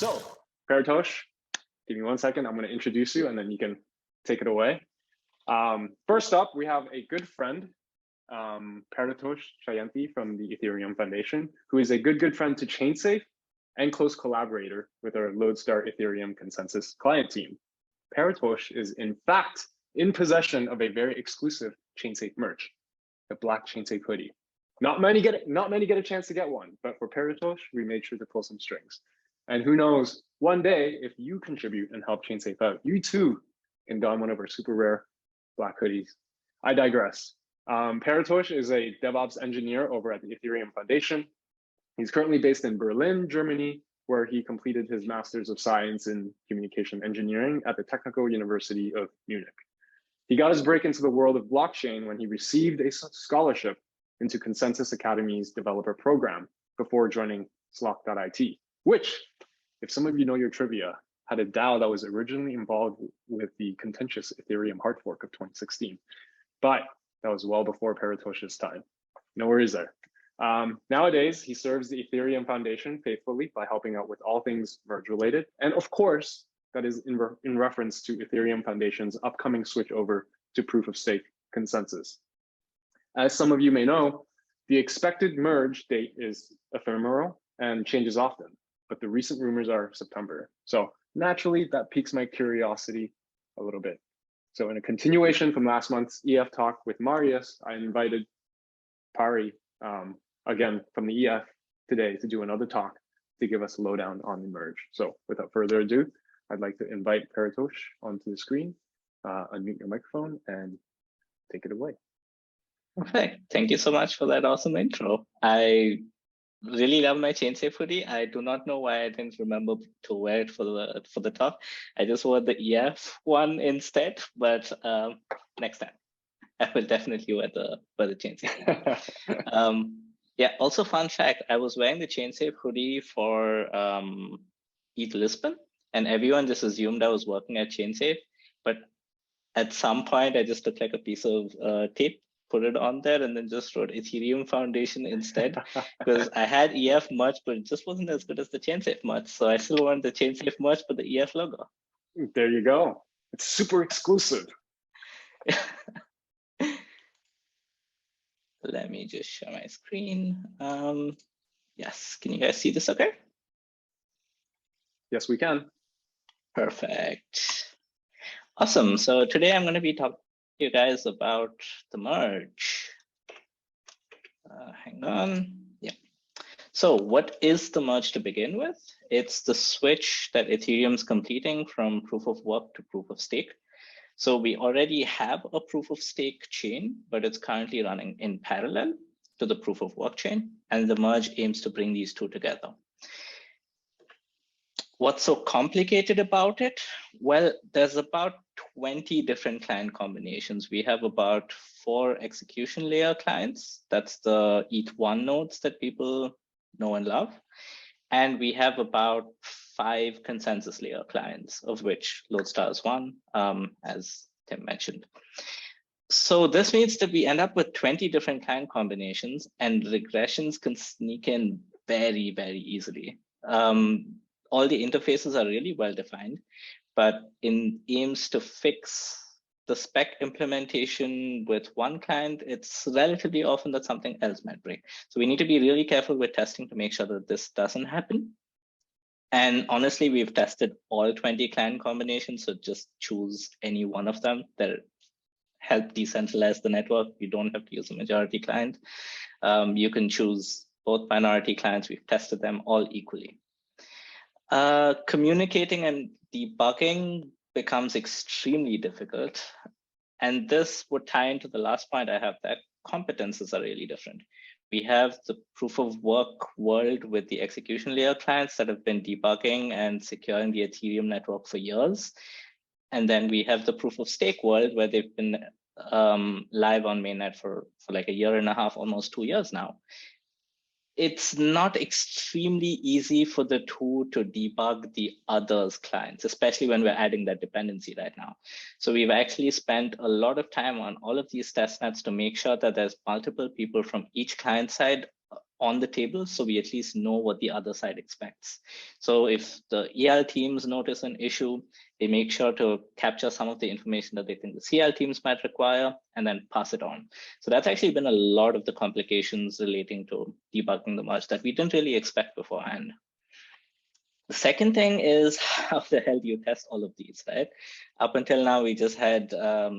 So, Parithosh, give me 1 second. I'm going to introduce you, and then you can take it away. First up, we have a good friend, Parithosh Jayanthi from the Ethereum Foundation, who is a good friend to ChainSafe and close collaborator with our Lodestar Ethereum consensus client team. Parithosh is in fact in possession of a very exclusive ChainSafe merch, the black ChainSafe hoodie. Not many get a chance to get one, but for Parithosh, we made sure to pull some strings. And who knows, one day, if you contribute and help ChainSafe out, you too can don one of our super rare black hoodies. I digress. Parithosh is a DevOps engineer over at the Ethereum Foundation. He's currently based in Berlin, Germany, where he completed his Master's of Science in Communication Engineering at the Technical University of Munich. He got his break into the world of blockchain when he received a scholarship into Consensus Academy's developer program before joining Slock.it, which, if some of you know your trivia, had a DAO that was originally involved with the contentious Ethereum hard fork of 2016. But that was well before Parithosh's time. No worries there. Nowadays, he serves the Ethereum Foundation faithfully by helping out with all things merge related. And of course, that is in reference to Ethereum Foundation's upcoming switch over to proof of stake consensus. As some of you may know, the expected merge date is ephemeral and changes often, but the recent rumors are September. So naturally, that piques my curiosity a little bit. So in a continuation from last month's EF talk with Marius, I invited Pari, again from the EF today, to do another talk to give us a lowdown on the merge. So without further ado, I'd like to invite Parithosh onto the screen, unmute your microphone, and take it away. Perfect. Thank you so much for that awesome intro. I really love my ChainSafe hoodie. I do not know why I didn't remember to wear it for the talk. I just wore the EF one instead, but next time I will definitely wear the ChainSafe. Yeah. Also, fun fact: I was wearing the ChainSafe hoodie for ETH Lisbon, and everyone just assumed I was working at ChainSafe. But at some point, I just took like a piece of tape, put it on there, and then just wrote Ethereum Foundation instead, because I had EF merch, but it just wasn't as good as the ChainSafe merch. So I still want the ChainSafe merch for the EF logo. There you go. It's super exclusive. Let me just share my screen. Yes, can you guys see this okay? Yes, we can. Perfect. Awesome. So today I'm going to be talking to you guys about the merge. Hang on. Yeah. So what is the merge to begin with? It's the switch that Ethereum's completing from proof of work to proof of stake. So we already have a proof of stake chain, but it's currently running in parallel to the proof of work chain, and the merge aims to bring these two together. What's so complicated about it? Well, there's about 20 different client combinations. We have about 4 execution layer clients. That's the ETH1 nodes that people know and love. And we have about 5 consensus layer clients, of which Lodestar is one, as Tim mentioned. So this means that we end up with 20 different client combinations, and regressions can sneak in very, very easily. All the interfaces are really well defined, but in aims to fix the spec implementation with one client, it's relatively often that something else might break. So we need to be really careful with testing to make sure that this doesn't happen. And honestly, we've tested all 20 client combinations, so just choose any one of them that help decentralize the network. You don't have to use a majority client. You can choose both minority clients. We've tested them all equally. Communicating and debugging becomes extremely difficult. And this would tie into the last point I have, that competences are really different. We have the proof of work world with the execution layer clients that have been debugging and securing the Ethereum network for years. And then we have the proof of stake world where they've been live on mainnet for like a year and a half, almost 2 years now. It's not extremely easy for the two to debug the others' clients, especially when we're adding that dependency right now. So we've actually spent a lot of time on all of these testnets to make sure that there's multiple people from each client side on the table, so we at least know what the other side expects. So if the EL teams notice an issue, they make sure to capture some of the information that they think the CL teams might require and then pass it on. So that's actually been a lot of the complications relating to debugging the merge that we didn't really expect beforehand. The second thing is, how the hell do you test all of these, right? Up until now, we just had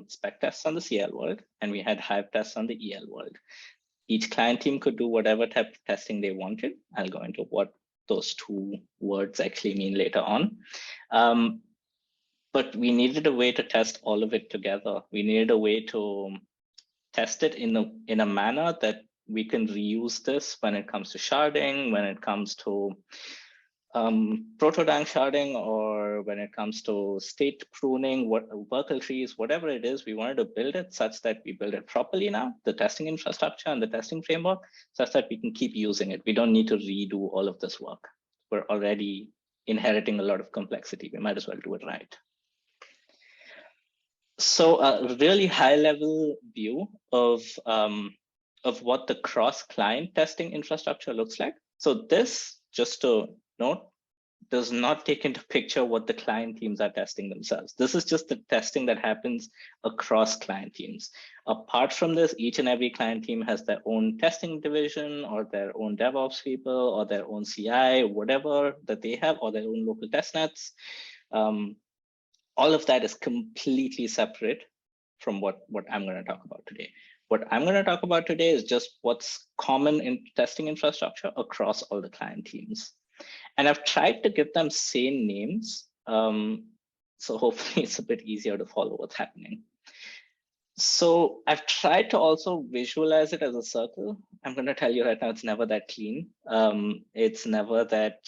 spec tests on the CL world, and we had Hive tests on the EL world. Each client team could do whatever type of testing they wanted. I'll go into what those two words actually mean later on. But we needed a way to test all of it together. We needed a way to test it in a manner that we can reuse this when it comes to sharding, when it comes to proto-dank sharding, or when it comes to state pruning, worker trees, whatever it is, we wanted to build it such that we build it properly now, the testing infrastructure and the testing framework, such that we can keep using it. We don't need to redo all of this work. We're already inheriting a lot of complexity. We might as well do it right. So a really high level view of what the cross-client testing infrastructure looks like. So this, just to note, does not take into picture what the client teams are testing themselves. This is just the testing that happens across client teams. Apart from this, each and every client team has their own testing division or their own DevOps people or their own CI, whatever that they have, or their own local test nets. All of that is completely separate from what I'm going to talk about today. What I'm going to talk about today is just what's common in testing infrastructure across all the client teams. And I've tried to give them same names. So hopefully it's a bit easier to follow what's happening. So I've tried to also visualize it as a circle. I'm going to tell you right now, it's never that clean. It's never that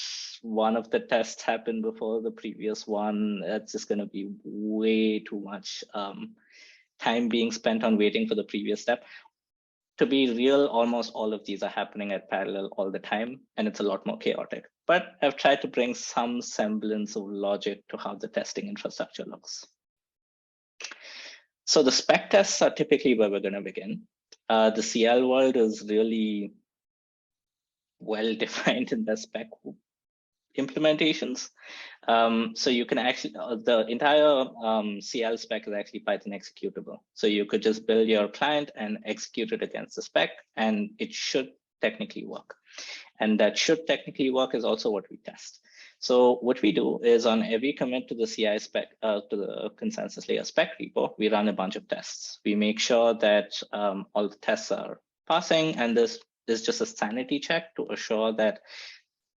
one of the tests happened before the previous one. It's just going to be way too much time being spent on waiting for the previous step. To be real, almost all of these are happening at parallel all the time, and it's a lot more chaotic. But I've tried to bring some semblance of logic to how the testing infrastructure looks. So the spec tests are typically where we're going to begin. The CL world is really well defined in the spec implementations. So you can actually, the entire CL spec is actually Python executable. So you could just build your client and execute it against the spec, and it should technically work. And that should technically work is also what we test. So what we do is on every commit to the CI spec, to the consensus layer spec repo, we run a bunch of tests. We make sure that all the tests are passing, and this is just a sanity check to assure that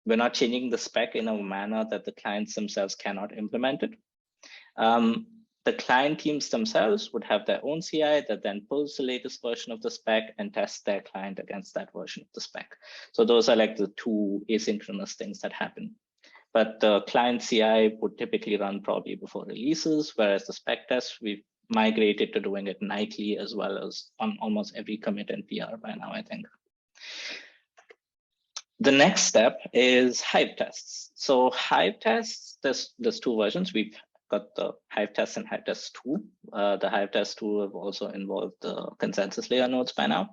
we're not changing the spec in a manner that the clients themselves cannot implement it. The client teams themselves would have their own CI that then pulls the latest version of the spec and tests their client against that version of the spec. So those are like the two asynchronous things that happen. But the client CI would typically run probably before releases, whereas the spec tests, we've migrated to doing it nightly as well as on almost every commit and PR by now, I think. The next step is Hive Tests. So Hive Tests, there's two versions. We've got the Hive Tests and Hive Tests 2. The Hive Test 2 have also involved the consensus layer nodes by now.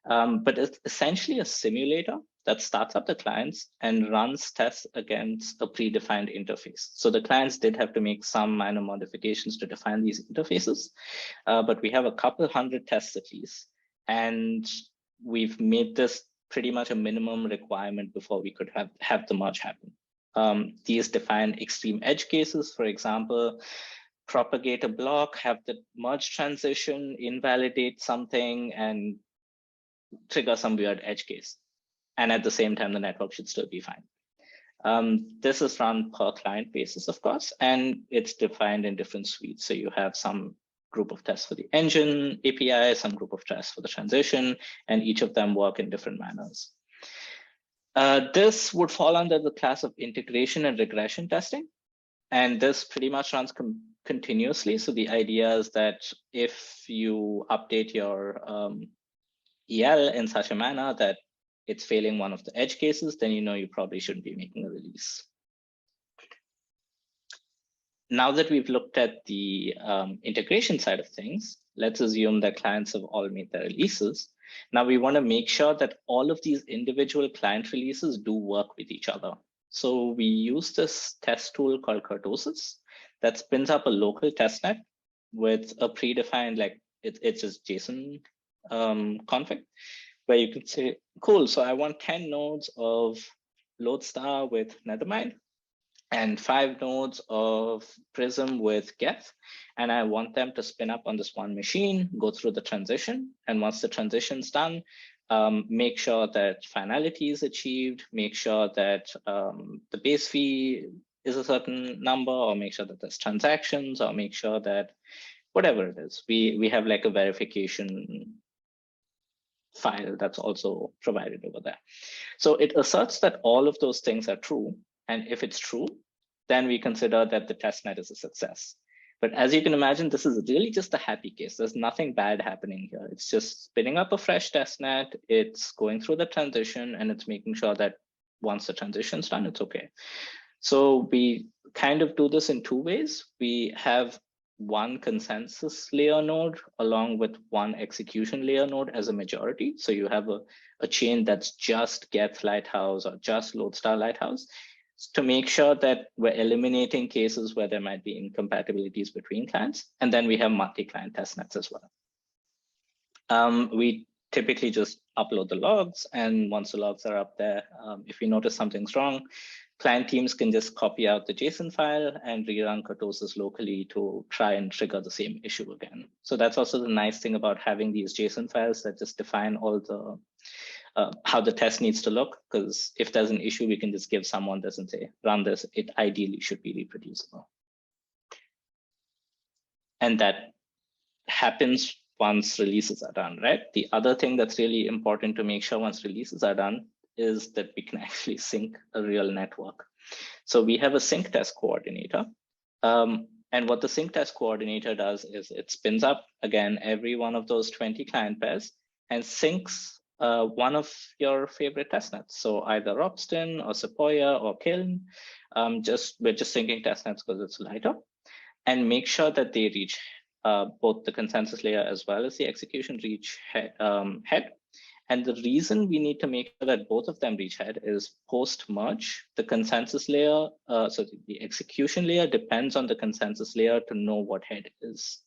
But it's essentially a simulator that starts up the clients and runs tests against a predefined interface. So the clients did have to make some minor modifications to define these interfaces, but we have a couple hundred tests at least. And we've made this pretty much a minimum requirement before we could have the merge happen. These define extreme edge cases, for example, propagate a block, have the merge transition, invalidate something, and trigger some weird edge case. And at the same time, the network should still be fine. This is run per client basis, of course, and it's defined in different suites. So you have some group of tests for the engine API, some group of tests for the transition, and each of them work in different manners. This would fall under the class of integration and regression testing. And this pretty much runs continuously. So the idea is that if you update your EL in such a manner that it's failing one of the edge cases, then you know you probably shouldn't be making a release. now that we've looked at the integration side of things, let's assume that clients have all made their releases. Now we want to make sure that all of these individual client releases do work with each other. So we use this test tool called Kurtosis that spins up a local testnet with a predefined, like it's just JSON config, where you can say, cool, so I want 10 nodes of Lodestar with Nethermind and 5 nodes of Prism with Geth. And I want them to spin up on this one machine, go through the transition. And once the transition's done, make sure that finality is achieved, make sure that the base fee is a certain number, or make sure that there's transactions, or make sure that whatever it is, we have like a verification file that's also provided over there. So it asserts that all of those things are true. And if it's true, then we consider that the testnet is a success. But as you can imagine, this is really just a happy case. There's nothing bad happening here. It's just spinning up a fresh testnet. It's going through the transition, and it's making sure that once the transition's done, it's okay. So we kind of do this in 2 ways. We have one consensus layer node along with one execution layer node as a majority. So you have a chain that's just Geth Lighthouse or just Lodestar Lighthouse, to make sure that we're eliminating cases where there might be incompatibilities between clients. And then we have multi-client testnets as well. We typically just upload the logs, and once the logs are up there, if we notice something's wrong, client teams can just copy out the JSON file and rerun Kurtosis locally to try and trigger the same issue again. So that's also the nice thing about having these JSON files that just define all the how the test needs to look, because if there's an issue, we can just give someone this and say, run this, it ideally should be reproducible. And that happens once releases are done, right? The other thing that's really important to make sure once releases are done is that we can actually sync a real network. So we have a sync test coordinator. And what the sync test coordinator does is it spins up, again, every one of those 20 client pairs and syncs one of your favorite testnets. So either Robston or Sequoia or Kiln. We're just syncing testnets because it's lighter, and make sure that they reach both the consensus layer as well as the execution reach head. And the reason we need to make sure that both of them reach head is post-merge, the consensus layer, so the execution layer depends on the consensus layer to know what head is,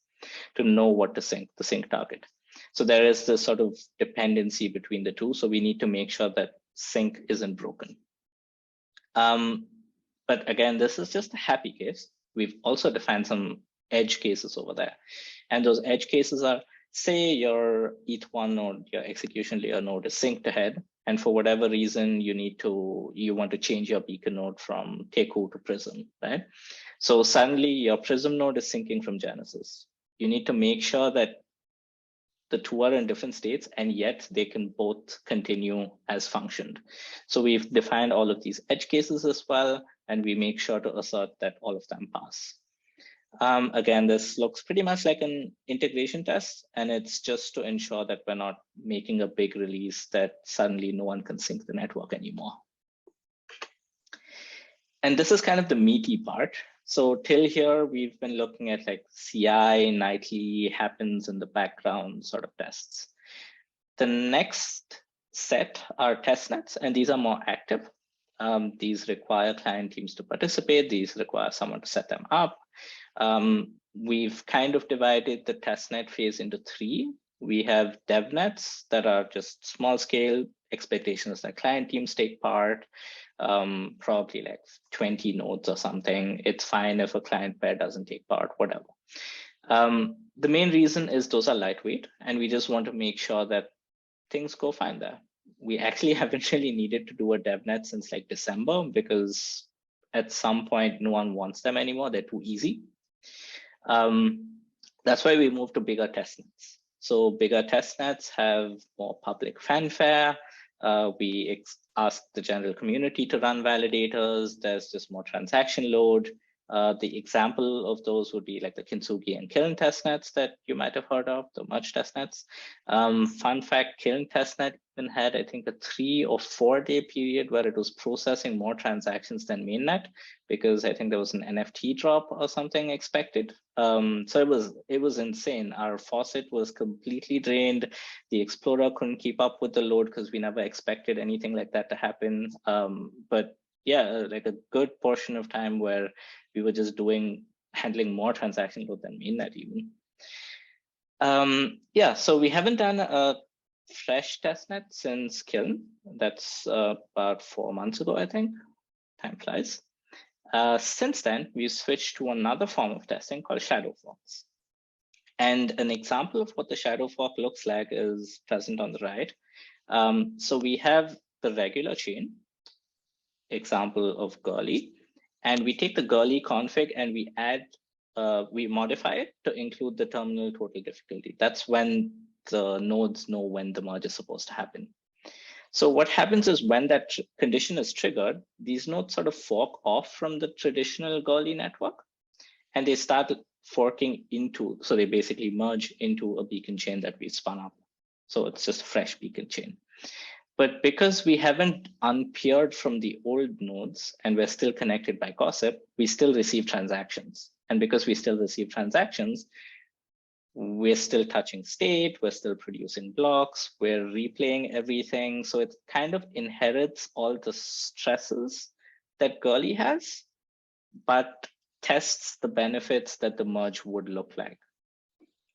to know what to sync, the sync target. So there is this sort of dependency between the two. So we need to make sure that sync isn't broken. But again, this is just a happy case. We've also defined some edge cases over there. And those edge cases are, say your ETH1 node, your execution layer node is synced ahead. And for whatever reason, you want to change your beacon node from Teku to Prism, right? So suddenly your Prism node is syncing from Genesis. You need to make sure that the two are in different states, and yet they can both continue as functioned. So we've defined all of these edge cases as well, and we make sure to assert that all of them pass. Again, this looks pretty much like an integration test, and it's just to ensure that we're not making a big release that suddenly no one can sync the network anymore. And this is kind of the meaty part. So till here, we've been looking at like CI, nightly, happens in the background sort of tests. The next set are testnets, and these are more active. These require client teams to participate. These require someone to set them up. We've kind of divided the testnet phase into 3. We have devnets that are just small scale, expectations that client teams take part, probably like 20 nodes or something. It's fine if a client pair doesn't take part, whatever. The main reason is those are lightweight, and we just want to make sure that things go fine there. We actually haven't really needed to do a devnet since like December, because at some point, no one wants them anymore. They're too easy. That's why we moved to bigger testnets. So bigger testnets have more public fanfare. We ask the general community to run validators. There's just more transaction load. The example of those would be like the Kintsugi and Kiln testnets that you might have heard of, the merge testnets. Fun fact, Kiln testnet even had, I think, a 3 or 4 day period where it was processing more transactions than mainnet, because I think there was an NFT drop or something expected. So it was insane. Our faucet was completely drained. The Explorer couldn't keep up with the load because we never expected anything like that to happen. But yeah, like a good portion of time where we were just handling more transaction load than mainnet even. Yeah, so we haven't done a fresh testnet since Kiln. That's about 4 months ago, I think. Time flies. Since then, we've switched to another form of testing called shadow forks. And an example of what the shadow fork looks like is present on the right. So we have the regular chain, example of girly, and we take the girly config and we modify it to include the terminal total difficulty. That's when the nodes know when the merge is supposed to happen. So what happens is when that condition is triggered, these nodes sort of fork off from the traditional girly network, and they start forking into, so they basically merge into a beacon chain that we spun up. So it's just a fresh beacon chain. But because we haven't unpeered from the old nodes and we're still connected by gossip, we still receive transactions. And because we still receive transactions, we're still touching state, we're still producing blocks, we're replaying everything. So it kind of inherits all the stresses that girly has, but tests the benefits that the merge would look like.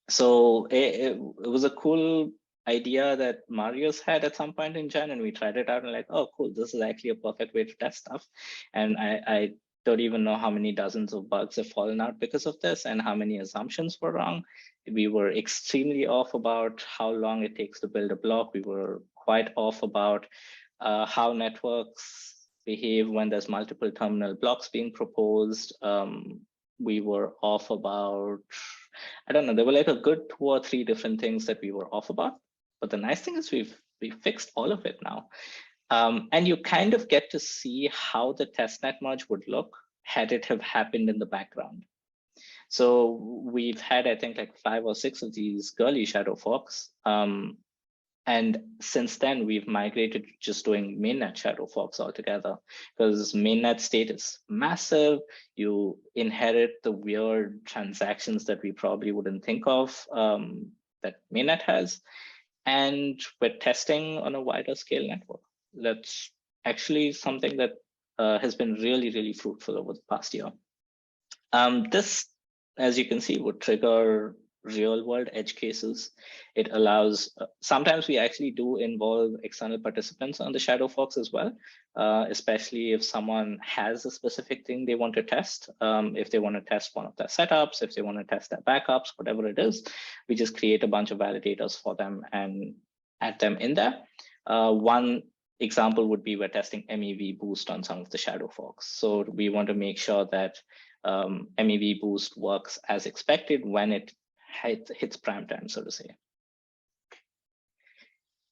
So it was a cool idea that Marius had at some point in Jan, and we tried it out and like, oh, cool, this is actually a perfect way to test stuff. And I don't even know how many dozens of bugs have fallen out because of this and how many assumptions were wrong. We were extremely off about how long it takes to build a block. We were quite off about how networks behave when there's multiple terminal blocks being proposed. We were off about, I don't know, there were like a good 2 or 3 different things that we were off about. But the nice thing is we've fixed all of it now. And you kind of get to see how the testnet merge would look had it have happened in the background. So we've had, I think, like 5 or 6 of these girly shadow forks. And since then, we've migrated to just doing mainnet shadow forks altogether, because mainnet state is massive. You inherit the weird transactions that we probably wouldn't think of that mainnet has. And we're testing on a wider scale network. That's actually something that has been really, really fruitful over the past year. This, as you can see, would trigger real world edge cases. It allows, sometimes we actually do involve external participants on the shadow forks as well, especially if someone has a specific thing they want to test. If they want to test one of their setups, if they want to test their backups, whatever it is, we just create a bunch of validators for them and add them in there. One example would be we're testing MEV boost on some of the shadow forks. So we want to make sure that MEV boost works as expected when it hits prime time, so to say.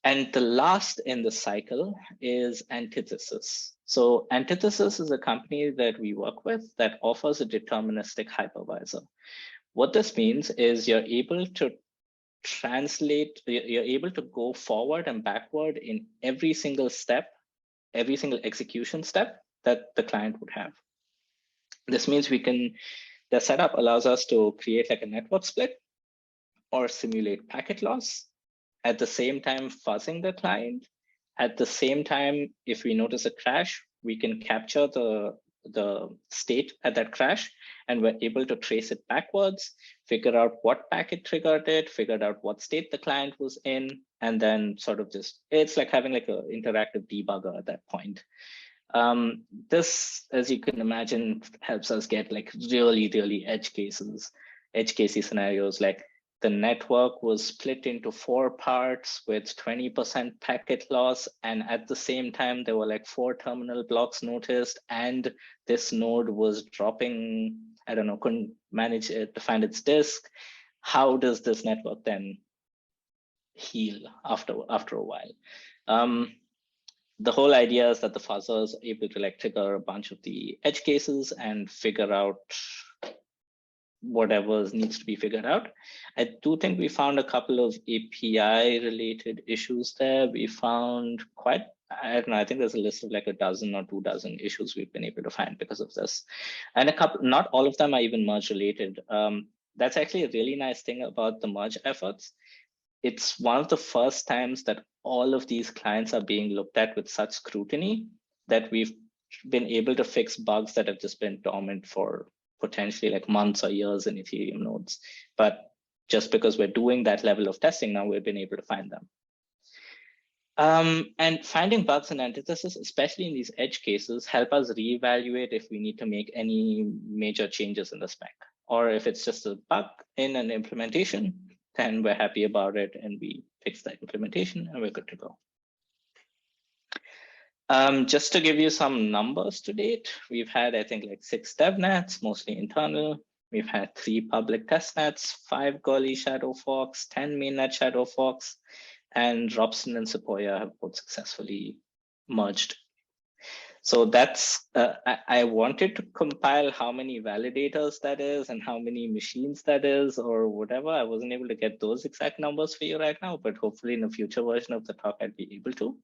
And the last in the cycle is Antithesis. So Antithesis is a company that we work with that offers a deterministic hypervisor. What this means is you're able to translate, you're able to go forward and backward in every single step, every single execution step that the client would have. This means the setup allows us to create like a network split or simulate packet loss, at the same time fuzzing the client. At the same time, if we notice a crash, we can capture the state at that crash, and we're able to trace it backwards, figure out what packet triggered it, figured out what state the client was in, and then sort of just, it's like having like an interactive debugger at that point. This, as you can imagine, helps us get like really, really edge casey scenarios. Like the network was split into 4 parts with 20% packet loss. And at the same time, there were like 4 terminal blocks noticed, and this node was dropping, I don't know, couldn't manage it to find its disk. How does this network then heal after a while? the whole idea is that the fuzzer is able to like trigger a bunch of the edge cases and figure out whatever needs to be figured out. I do think we found a couple of API related issues there. We found quite, I don't know, I think there's a list of like a dozen or 24 issues we've been able to find because of this. And a couple, not all of them are even merge related. That's actually a really nice thing about the merge efforts. It's one of the first times that all of these clients are being looked at with such scrutiny that we've been able to fix bugs that have just been dormant for potentially like months or years in Ethereum nodes. But just because we're doing that level of testing now, we've been able to find them. And finding bugs and antithesis, especially in these edge cases, help us reevaluate if we need to make any major changes in the spec. Or if it's just a bug in an implementation, then we're happy about it and we fix that implementation and we're good to go. Just to give you some numbers to date, we've had, I think, like 6 devnets, mostly internal. We've had 3 public testnets, 5 Gully shadow forks, 10 mainnet shadow forks, and Robson and Sequoia have both successfully merged. So that's, I wanted to compile how many validators that is and how many machines that is or whatever. I wasn't able to get those exact numbers for you right now, but hopefully in a future version of the talk, I'd be able to.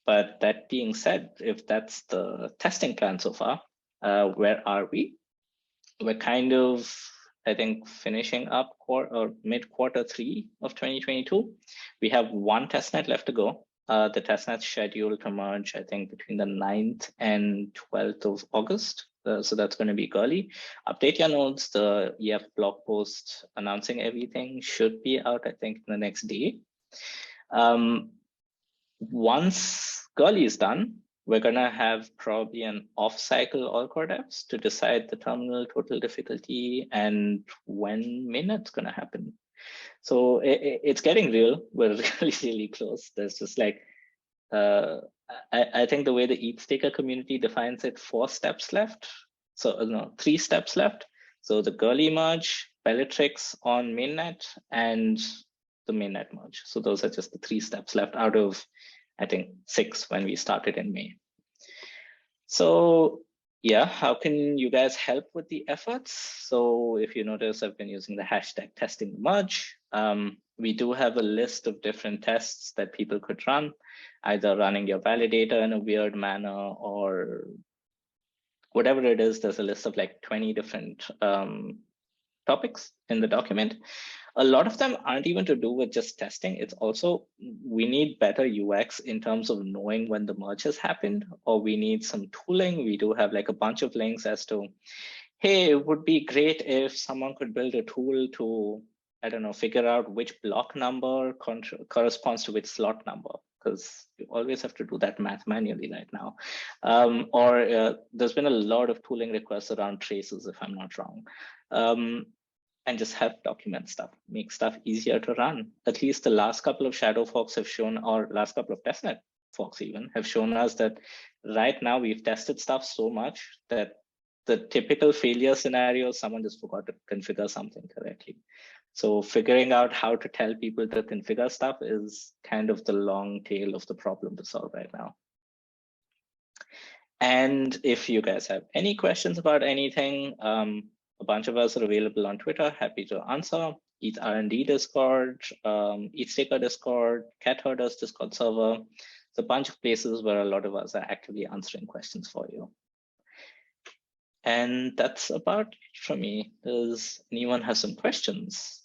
But that being said, if that's the testing plan so far, where are we? We're kind of, I think, finishing up mid Q3 of 2022. We have 1 testnet left to go. The testnet's scheduled to merge, I think, between the 9th and 12th of August. So that's going to be Gully. Update your nodes. The EF blog post announcing everything should be out, I think, in the next day. Once Gully is done, we're going to have probably an off-cycle all-core devs to decide the terminal total difficulty and when mainnet's going to happen. So it's getting real. We're really close. There's just like, I think the way the ETHStaker community defines it, 4 steps left. So no, 3 steps left. So the Gully merge, Bellatrix on mainnet, and the mainnet merge. So those are just the 3 steps left out of, I think, 6 when we started in May. So yeah, how can you guys help with the efforts? So if you notice, I've been using the hashtag testing merge. We do have a list of different tests that people could run, either running your validator in a weird manner or whatever it is. There's a list of like 20 different topics in the document. A lot of them aren't even to do with just testing. It's also, we need better UX in terms of knowing when the merge has happened, or we need some tooling. We do have like a bunch of links as to, hey, it would be great if someone could build a tool to, I don't know, figure out which block number corresponds to which slot number, because you always have to do that math manually right now. There's been a lot of tooling requests around traces, if I'm not wrong. And just help document stuff, make stuff easier to run. At least the last couple of shadow forks have shown, or last couple of testnet forks even, have shown us that right now we've tested stuff so much that the typical failure scenario, someone just forgot to configure something correctly. So figuring out how to tell people to configure stuff is kind of the long tail of the problem to solve right now. And if you guys have any questions about anything, a bunch of us are available on Twitter, happy to answer. ETH R&D Discord, ETHStaker Discord, Cat Herders Discord server. It's a bunch of places where a lot of us are actively answering questions for you. And that's about it for me. Does anyone have some questions?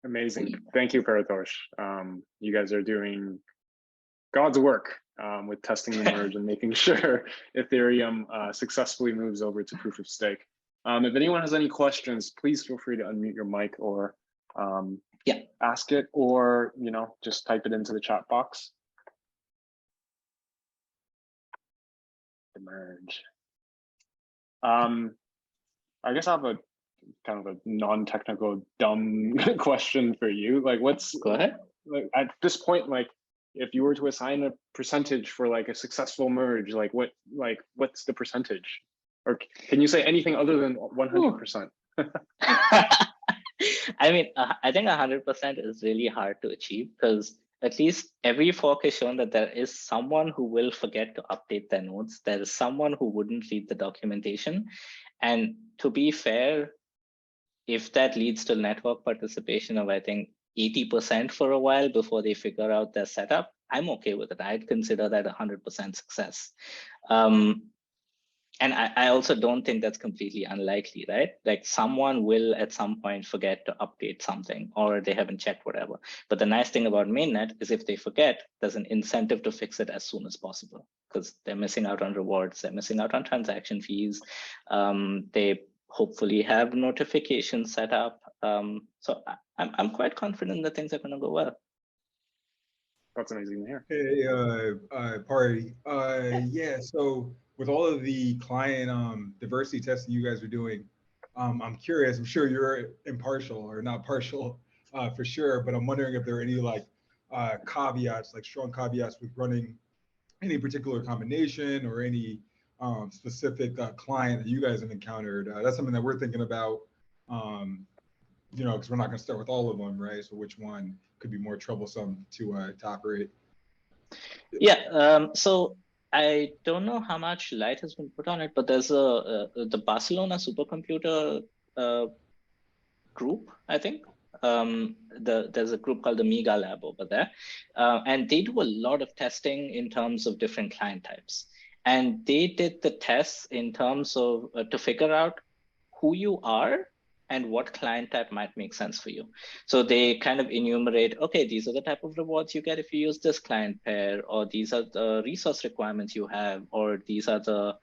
Amazing. Thank you, Parithosh. You guys are doing God's work with testing the merge and making sure Ethereum successfully moves over to proof of stake. If anyone has any questions, please feel free to unmute your mic or ask it, or just type it into the chat box. The merge. I guess I have a kind of a non-technical dumb question for you. Like, Go ahead. Like at this point, like, if you were to assign a percentage for like a successful merge, like what's the percentage? Or can you say anything other than 100%? I mean, I think 100% is really hard to achieve because at least every fork has shown that there is someone who will forget to update their nodes. There is someone who wouldn't read the documentation. And to be fair, if that leads to network participation of, I think, 80% for a while before they figure out their setup, I'm okay with it. I'd consider that 100% success. And I also don't think that's completely unlikely, right? Like someone will at some point forget to update something or they haven't checked whatever. But the nice thing about mainnet is if they forget, there's an incentive to fix it as soon as possible because they're missing out on rewards, they're missing out on transaction fees. They hopefully have notifications set up. So I'm quite confident that things are going to go well. That's amazing to hear. Hey, Party. Yeah, so with all of the client diversity testing you guys are doing, I'm curious, I'm sure you're impartial or not partial for sure, but I'm wondering if there are any like caveats, like strong caveats with running any particular combination or any specific client that you guys have encountered. That's something that we're thinking about, you know, because we're not going to start with all of them, right? So which one could be more troublesome to operate? Yeah, so I don't know how much light has been put on it, but there's the Barcelona supercomputer group, I think. There's a group called the MEGA Lab over there, and they do a lot of testing in terms of different client types. And they did the tests in terms of to figure out who you are and what client type might make sense for you. So they kind of enumerate, okay, these are the type of rewards you get if you use this client pair, or these are the resource requirements you have, or these are the,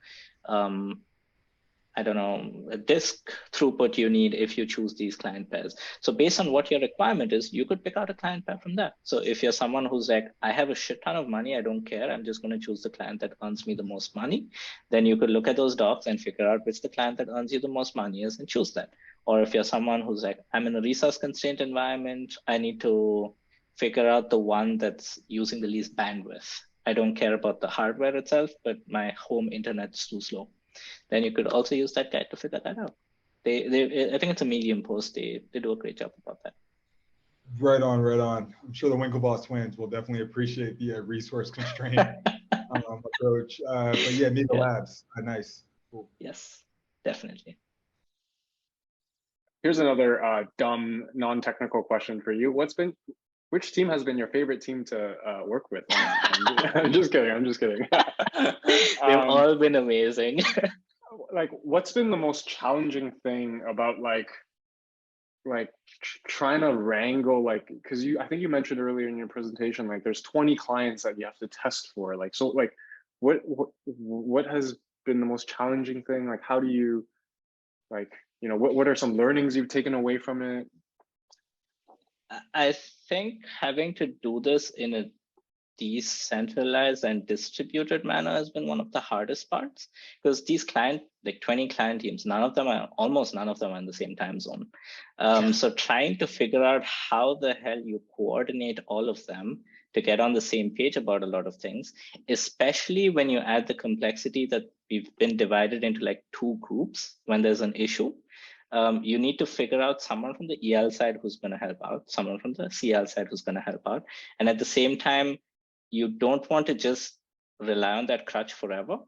I don't know, disk throughput you need if you choose these client pairs. So based on what your requirement is, you could pick out a client pair from that. So if you're someone who's like, I have a shit ton of money, I don't care, I'm just going to choose the client that earns me the most money, then you could look at those docs and figure out which the client that earns you the most money is and choose that. Or if you're someone who's like, I'm in a resource constrained environment, I need to figure out the one that's using the least bandwidth. I don't care about the hardware itself, but my home internet's too slow. Then you could also use that guide to figure that out. I think it's a Medium post. They do a great job about that. Right on, right on. I'm sure the Winklevoss twins will definitely appreciate the resource constraint approach. But yeah, MEGA Labs, nice. Cool. Yes, definitely. Here's another dumb, non-technical question for you. Which team has been your favorite team to work with? I'm just kidding. I'm just kidding. They've all been amazing. Like, what's been the most challenging thing about like trying to wrangle, like, because I think you mentioned earlier in your presentation, like there's 20 clients that you have to test for. Like, so like, what has been the most challenging thing? Like, how do you, like, you know, what are some learnings you've taken away from it? I think having to do this in a decentralized and distributed manner has been one of the hardest parts, because these like 20 client teams, almost none of them are in the same time zone. So trying to figure out how the hell you coordinate all of them to get on the same page about a lot of things, especially when you add the complexity that we've been divided into like 2 groups when there's an issue. You need to figure out someone from the EL side who's going to help out, someone from the CL side who's going to help out. And at the same time, you don't want to just rely on that crutch forever.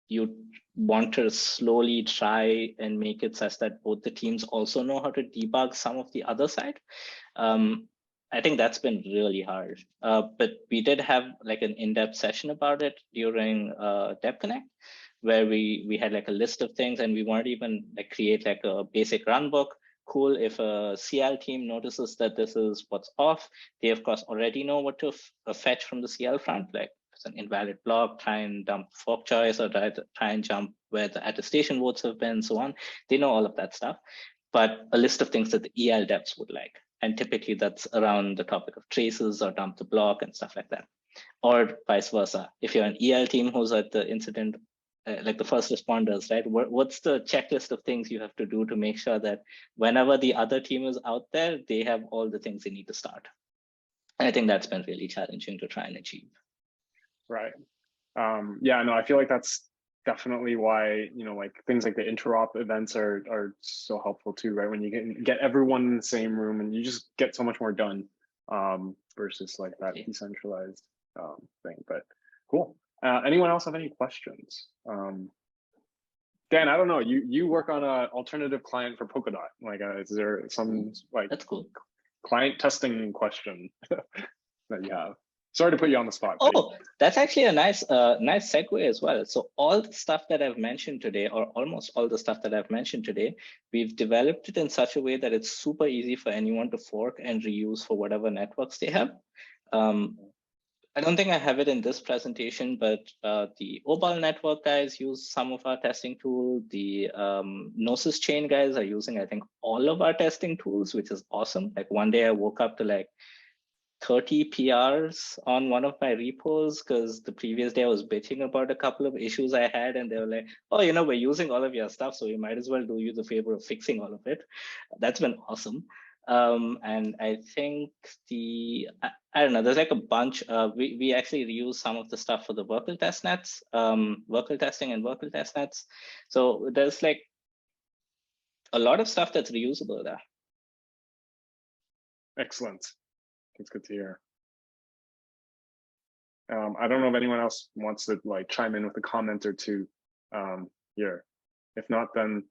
You want to slowly try and make it such that both the teams also know how to debug some of the other side. I think that's been really hard. But we did have like an in-depth session about it during DevConnect, where we had like a list of things, and we wanted to even like create like a basic run book. Cool, if a CL team notices that this is what's off, they of course already know what to fetch from the CL front, like if it's an invalid block, try and dump fork choice, or try and jump where the attestation votes have been, so on. They know all of that stuff, but a list of things that the EL devs would like. And typically that's around the topic of traces or dump the block and stuff like that. Or vice versa. If you're an EL team who's at the incident, like the first responders, right? What's the checklist of things you have to do to make sure that whenever the other team is out there, they have all the things they need to start? And I think that's been really challenging to try and achieve. Right. Yeah, no, I feel like that's definitely why, like things like the interop events are so helpful too, right? When you can get everyone in the same room and you just get so much more done versus like that decentralized thing. But cool. Anyone else have any questions? Dan, I don't know. You work on an alternative client for Polkadot. Like, is there some like That's cool. client testing question that you have? Sorry to put you on the spot. Oh, that's actually a nice segue as well. So all the stuff that I've mentioned today, or almost all the stuff that I've mentioned today, we've developed it in such a way that it's super easy for anyone to fork and reuse for whatever networks they have. I don't think I have it in this presentation, but the Obal network guys use some of our testing tool. The Gnosis chain guys are using, I think, all of our testing tools, which is awesome. Like one day I woke up to like 30 PRs on one of my repos because the previous day I was bitching about a couple of issues I had, and they were like, oh, we're using all of your stuff, so we might as well do you the favor of fixing all of it. That's been awesome. And I think I don't know, there's like a bunch. We actually reuse some of the stuff for the Verkle test nets, Verkle testing and Verkle test nets. So there's like a lot of stuff that's reusable there. Excellent. That's good to hear. I don't know if anyone else wants to like chime in with a comment or two here. If not, then,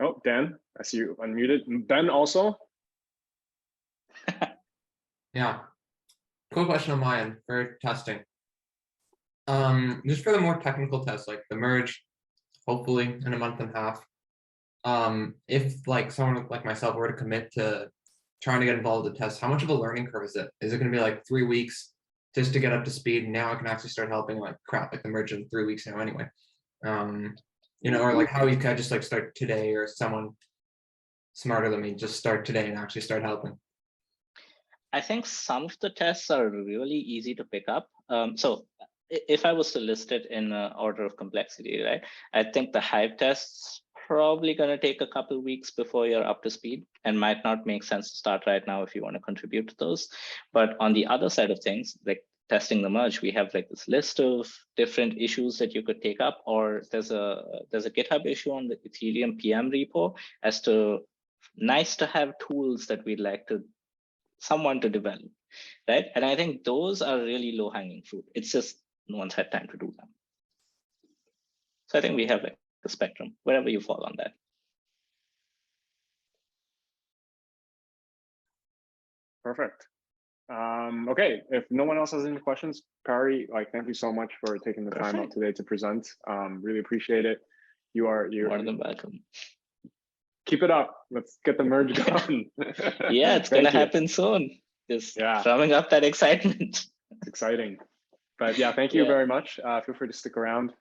oh, Dan, I see you unmuted. Ben also? Yeah, cool question on my end for testing. Just for the more technical tests, like the merge, hopefully in a month and a half. If like someone like myself were to commit to trying to get involved with the test, how much of a learning curve is it? Is it going to be like 3 weeks just to get up to speed? And now I can actually start helping, like crap, like the merge in 3 weeks now anyway. Or like how you could just like start today, or someone smarter than me just start today and actually start helping. I think some of the tests are really easy to pick up. So if I was to list it in order of complexity, right, I think the Hive tests probably going to take a couple of weeks before you're up to speed, and might not make sense to start right now if you want to contribute to those. But on the other side of things, like testing the merge, we have like this list of different issues that you could take up, or there's a GitHub issue on the Ethereum PM repo as to nice to have tools that we'd like someone to develop, right? And I think those are really low hanging fruit. It's just no one's had time to do them. So I think we have like the spectrum, wherever you fall on that. Perfect. Okay, if no one else has any questions, Pari, like thank you so much for taking the time out today to present. Really appreciate it. You're more than welcome. Keep it up. Let's get the merge going. Yeah, it's gonna happen soon. Just drumming up that excitement. It's exciting. But yeah, thank you very much. Feel free to stick around.